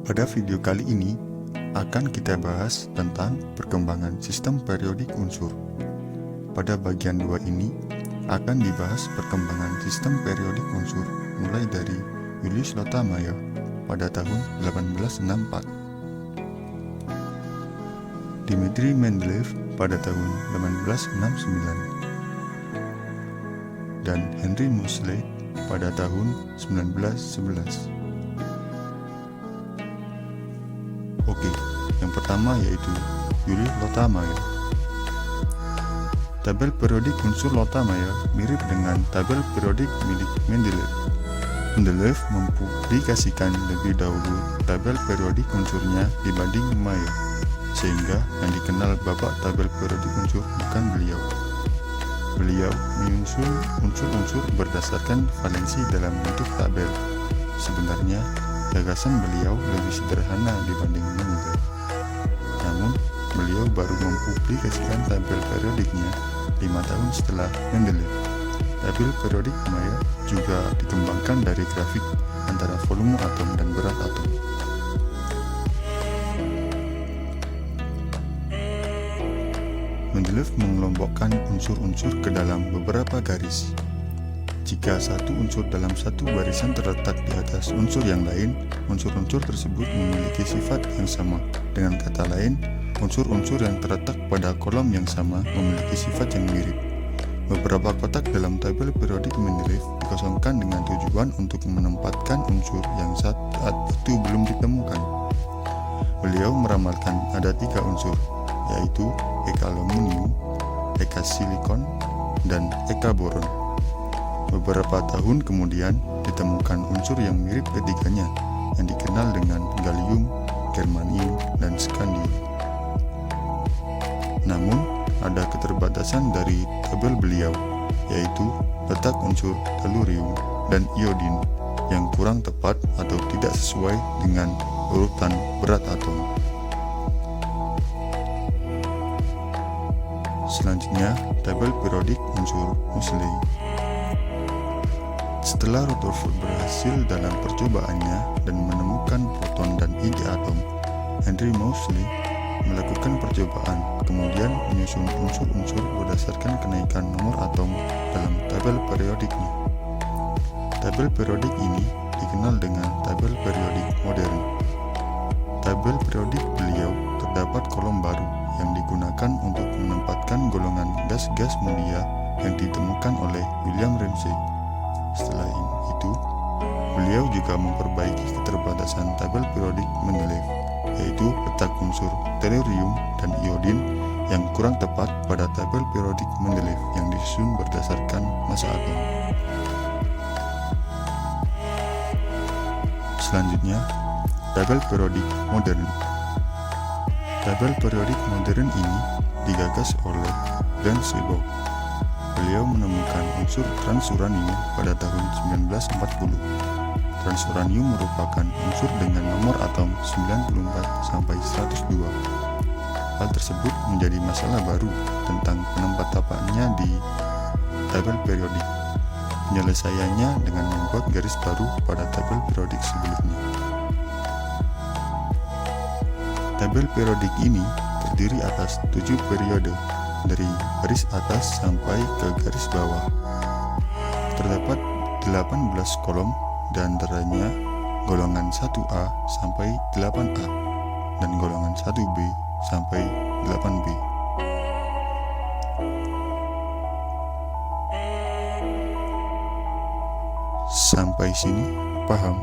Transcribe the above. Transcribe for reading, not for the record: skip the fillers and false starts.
Pada video kali ini akan kita bahas tentang perkembangan sistem periodik unsur. Pada bagian 2 ini akan dibahas perkembangan sistem periodik unsur mulai dari Julius Lothar Meyer pada tahun 1864, Dmitri Mendeleev pada tahun 1869, dan Henry Moseley pada tahun 1911. Oke, yang pertama yaitu Julius Lothar Meyer. Tabel periodik unsur Lothar Meyer mirip dengan tabel periodik milik Mendeleev. Mendeleev mempublikasikan lebih dahulu tabel periodik unsurnya dibanding Meyer, sehingga yang dikenal bapak tabel periodik unsur bukan beliau. Beliau menyusun unsur-unsur berdasarkan valensi dalam bentuk tabel. Sebenarnya, gagasan beliau lebih sederhana dibanding Mendeleev. Namun, beliau baru mempublikasikan tabel periodiknya 5 tahun setelah Mendeleev. Tabel periodik Meyer juga dikembangkan dari grafik antara volume atom dan berat atom. Mendeleev mengelompokkan unsur-unsur ke dalam beberapa garis. Jika satu unsur dalam satu barisan terletak di atas unsur yang lain, unsur-unsur tersebut memiliki sifat yang sama. Dengan kata lain, unsur-unsur yang terletak pada kolom yang sama memiliki sifat yang mirip. Beberapa kotak dalam tabel periodik Mendeleev dikosongkan dengan tujuan untuk menempatkan unsur yang saat itu belum ditemukan. Beliau meramalkan ada 3 unsur, yaitu Eka aluminium, Eka silikon, dan Eka boron. Beberapa tahun kemudian ditemukan unsur yang mirip ketiganya yang dikenal dengan gallium, germanium, dan scandium. Namun, ada keterbatasan dari tabel beliau, yaitu letak unsur tellurium dan iodin yang kurang tepat atau tidak sesuai dengan urutan berat atom. Selanjutnya, tabel periodik unsur Moseley. Setelah Rutherford berhasil dalam percobaannya dan menemukan proton dan inti atom, Henry Moseley melakukan percobaan, kemudian menyusun unsur-unsur berdasarkan kenaikan nomor atom dalam tabel periodiknya. Tabel periodik ini dikenal dengan tabel periodik modern. Tabel periodik beliau terdapat kolom baru yang digunakan untuk menempatkan golongan gas-gas mulia yang ditemukan oleh William Ramsay. Setelah itu, beliau juga memperbaiki keterbatasan tabel periodik Mendeleev, yaitu letak unsur tellurium dan iodin yang kurang tepat pada tabel periodik Mendeleev yang disusun berdasarkan massa atom. Selanjutnya, tabel periodik modern. Tabel periodik modern ini digagas oleh Franz Seebeck. Beliau menemukan unsur transuranium pada tahun 1940. Transuranium merupakan unsur dengan nomor atom 94 sampai 102. Hal tersebut menjadi masalah baru tentang penempataannya di tabel periodik. Penyelesaiannya dengan membuat garis baru pada tabel periodik sebelumnya. Tabel periodik ini terdiri atas 7 periode, dari garis atas sampai ke garis bawah. Terdapat 18 kolom dan antaranya golongan 1A sampai 8A dan golongan 1B sampai 8B. Sampai sini paham?